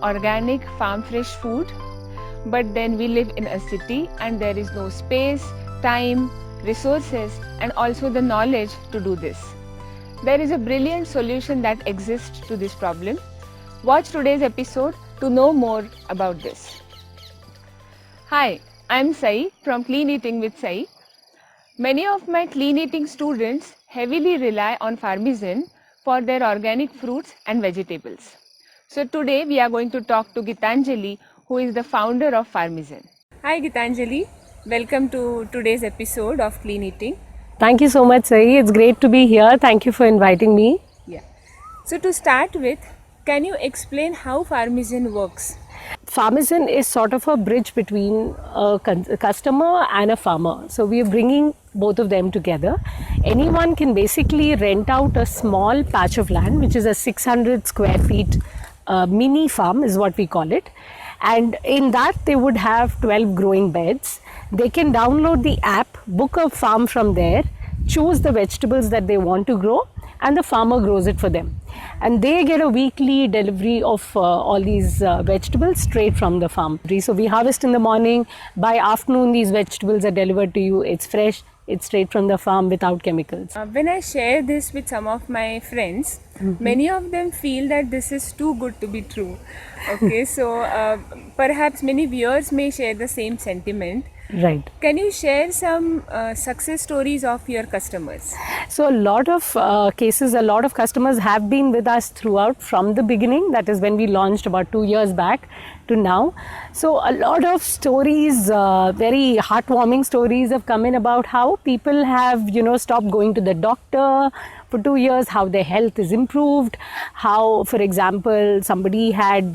organic farm fresh food, but then we live in a city and there is no space, time, resources and also the knowledge to do this. There is a brilliant solution that exists to this problem. Watch today's episode to know more about this. Hi, I'm Sai from Clean Eating with Sai. Many of my clean eating students heavily rely on Farmizin for their organic fruits and vegetables. So today we are going to talk to Gitanjali, who is the founder of Farmizin. Hi Gitanjali, welcome to today's episode of Clean Eating. Thank you so much, Sai. It's great to be here. Thank you for inviting me. Yeah. So to start with, can you explain how Farmizin works? Farmizin is sort of a bridge between a customer and a farmer. So we are bringing both of them together. Anyone can basically rent out a small patch of land, which is a 600 square feet mini farm is what we call it. And in that they would have 12 growing beds. They can download the app, book a farm from there, choose the vegetables that they want to grow, and the farmer grows it for them. And they get a weekly delivery of all these vegetables straight from the farm. So we harvest in the morning, by afternoon these vegetables are delivered to you. It's fresh, it's straight from the farm without chemicals. When I share this with some of my friends, many of them feel that this is too good to be true. Okay, so perhaps many viewers may share the same sentiment. Right. Can you share some success stories of your customers? So a lot of cases, a lot of customers have been with us throughout from the beginning. That is when we launched about 2 years back to now. So a lot of stories, very heartwarming stories have come in about how people have, stopped going to the doctor for 2 years, how their health is improved, how, for example, somebody had,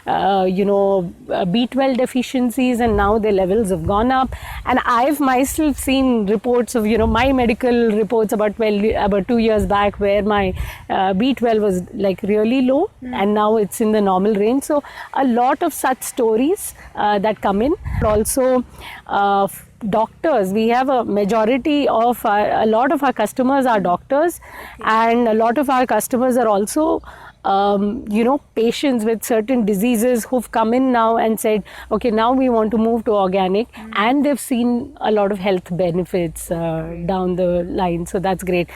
B12 deficiencies and now their levels have gone up. And I've myself seen reports of, my medical reports about 2 years back where my B12 was like really low and now it's in the normal range. So a lot of such stories that come in. Also, doctors, we have a majority of a lot of our customers are doctors, and a lot of our customers are also patients with certain diseases who've come in now and said, okay, now we want to move to organic, and they've seen a lot of health benefits down the line. So that's great.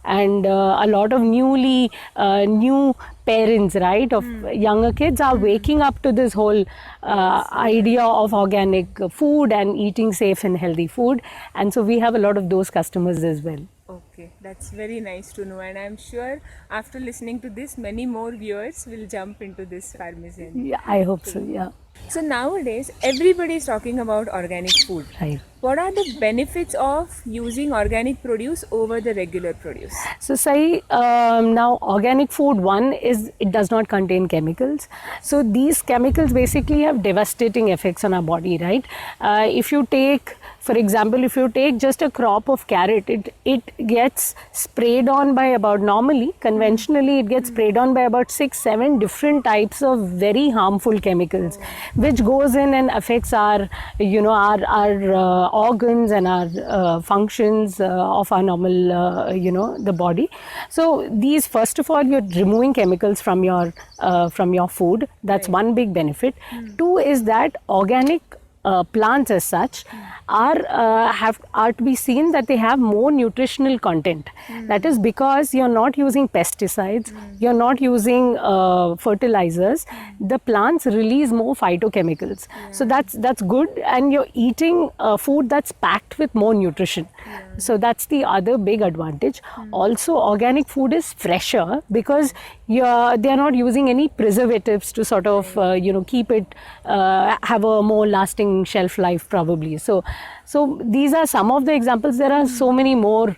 And a lot of new parents, right, of younger kids are waking up to this whole idea of organic food and eating safe and healthy food. And so we have a lot of those customers as well. Okay, that's very nice to know, and I'm sure after listening to this, many more viewers will jump into this Farmizin. Yeah, I hope so, yeah. So nowadays, everybody is talking about organic food. Right. What are the benefits of using organic produce over the regular produce? So Sai, now organic food, one is it does not contain chemicals. So these chemicals basically have devastating effects on our body, right? If you take, for example, if you take just a crop of carrot, it gets sprayed on by about, normally, conventionally, it gets sprayed on by about 6-7 different types of very harmful chemicals, which goes in and affects our, our organs and our functions of our normal, the body. So these, first of all, you're removing chemicals from your food. That's one big benefit. Two is that organic plants as such are to be seen that they have more nutritional content. That is because you're not using pesticides, you're not using fertilizers. The plants release more phytochemicals. So that's good, and you're eating food that's packed with more nutrition. So that's the other big advantage. Also, organic food is fresher because they are not using any preservatives to sort of keep it have a more lasting shelf life probably. So these are some of the examples. There are so many more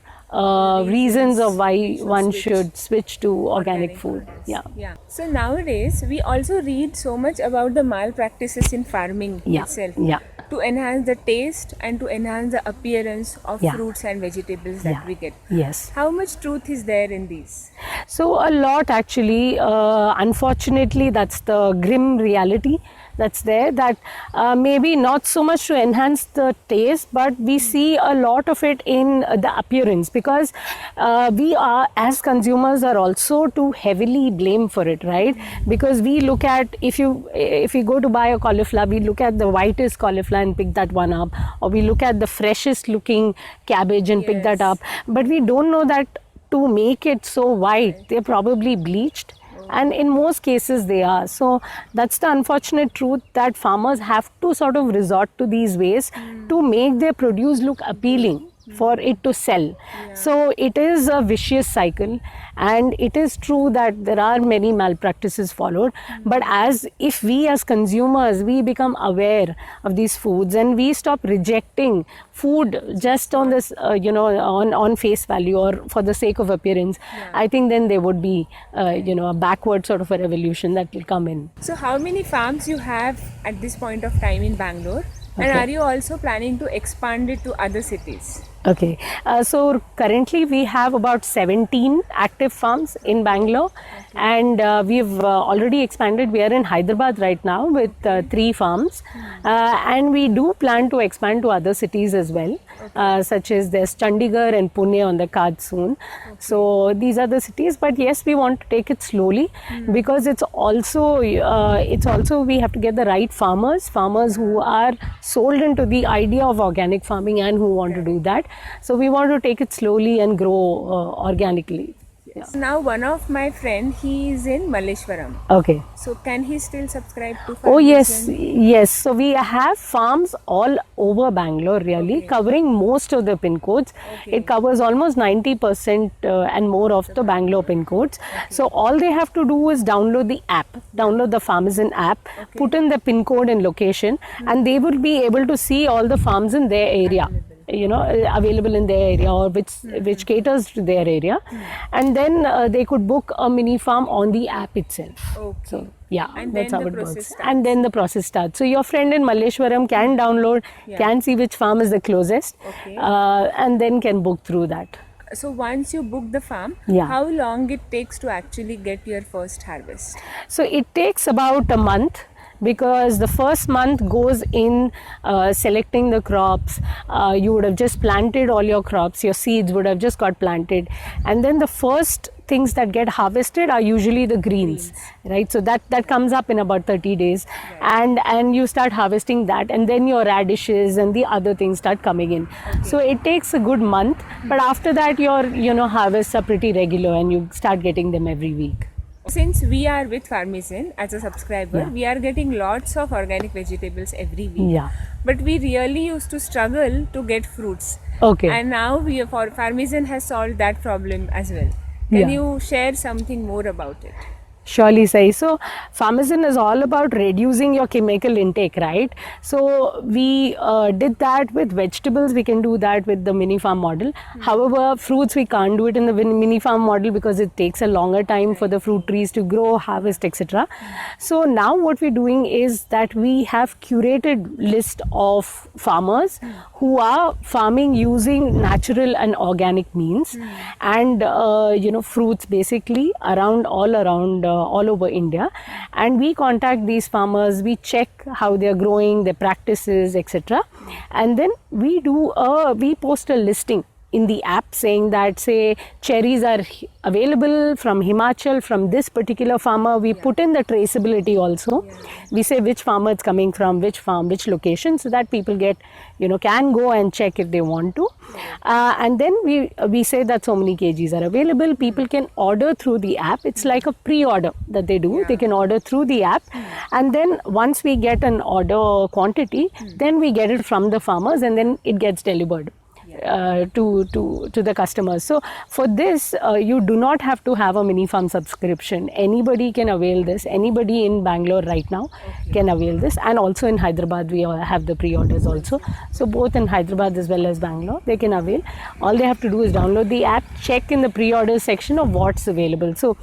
reasons of why one should switch to organic food. Yeah. So nowadays we also read so much about the malpractices in farming itself. To enhance the taste and to enhance the appearance of fruits and vegetables that we get. Yes. How much truth is there in these? So a lot actually. Unfortunately, that's the grim reality. that's there, that maybe not so much to enhance the taste, but we see a lot of it in the appearance, because we are, as consumers, are also too heavily blamed for it, right? Because we look at, if you go to buy a cauliflower, we look at the whitest cauliflower and pick that one up, or we look at the freshest looking cabbage and pick that up, but we don't know that to make it so white, they're probably bleached. And in most cases they are. So that's the unfortunate truth, that farmers have to sort of resort to these ways to make their produce look appealing for it to sell. So it is a vicious cycle, and it is true that there are many malpractices followed, but if we as consumers, we become aware of these foods and we stop rejecting food just on this on face value or for the sake of appearance, I think then there would be a backward sort of a revolution that will come in. So how many farms you have at this point of time in Bangalore? And Okay. are you also planning to expand it to other cities? Okay, so currently we have about 17 active farms in Bangalore, and we've already expanded. We are in Hyderabad right now with 3 farms, and we do plan to expand to other cities as well, such as there's Chandigarh and Pune on the card soon. So these are the cities, but yes, we want to take it slowly because it's also we have to get the right farmers who are sold into the idea of organic farming and who want to do that. So we want to take it slowly and grow organically. Yeah. Now one of my friend, he is in Malleshwaram. Okay. So can he still subscribe to Oh yes, Farmvision? yes. So we have farms all over Bangalore, really, covering most of the pin codes. It covers almost 90% and more of the Bangalore pin codes. So all they have to do is download the app, download the Farmvision app, put in the pin code and location, and they will be able to see all the farms in their area. Available in their area, or which caters to their area, and then they could book a mini farm on the app itself. Okay. So yeah, And that's then how the it process works. starts. And then the process starts. So your friend in Malleshwaram can download, can see which farm is the closest, Okay. and then can book through that. So once you book the farm, Yeah. how long it takes to actually get your first harvest? So it takes about a month, because the first month goes in selecting the crops. You would have just planted all your crops, your seeds would have just got planted, and then the first things that get harvested are usually the greens, right? So that comes up in about 30 days, and you start harvesting that, and then your radishes and the other things start coming in. So it takes a good month, but after that your harvests are pretty regular and you start getting them every week. Since we are with Farmvision as a subscriber, we are getting lots of organic vegetables every week. Yeah. But we really used to struggle to get fruits. Okay. And now Farmvision has solved that problem as well. Can Yeah. you share something more about it? Surely, Sai. So, Farmvision is all about reducing your chemical intake, right? So, we did that with vegetables. We can do that with the mini farm model. However, fruits, we can't do it in the mini farm model because it takes a longer time for the fruit trees to grow, harvest, etc. So, now what we're doing is that we have curated list of farmers who are farming using natural and organic means, and fruits basically all over India, and we contact these farmers, we check how they are growing, their practices, etc., and then we post a listing in the app saying that, say, cherries are available from Himachal, from this particular farmer. We put in the traceability also. We say which farmer it's coming from, which farm, which location, so that people can go and check if they want to. And then we say that so many kgs are available. People can order through the app. It's like a pre-order that they do. They can order through the app, and then once we get an order quantity, then we get it from the farmers, and then it gets delivered to the customers. So for this, you do not have to have a mini farm subscription. Anybody can avail this. Anybody in Bangalore right now can avail this, and also in Hyderabad we have the pre-orders also. So both in Hyderabad as well as Bangalore, they can avail. All they have to do is download the app, check in the pre-orders section of what's available. So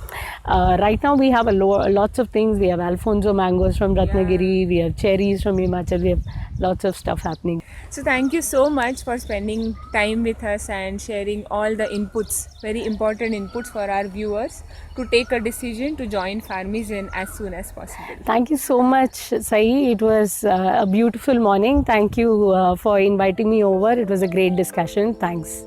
right now we have lots of things. We have Alfonso mangoes from Ratnagiri, we have cherries from Himachal, we have lots of stuff happening. So thank you so much for spending time with us and sharing all the inputs, very important inputs for our viewers to take a decision to join Farmizon as soon as possible. Thank you so much, Sai. It was a beautiful morning. Thank you for inviting me over. It was a great discussion. Thanks.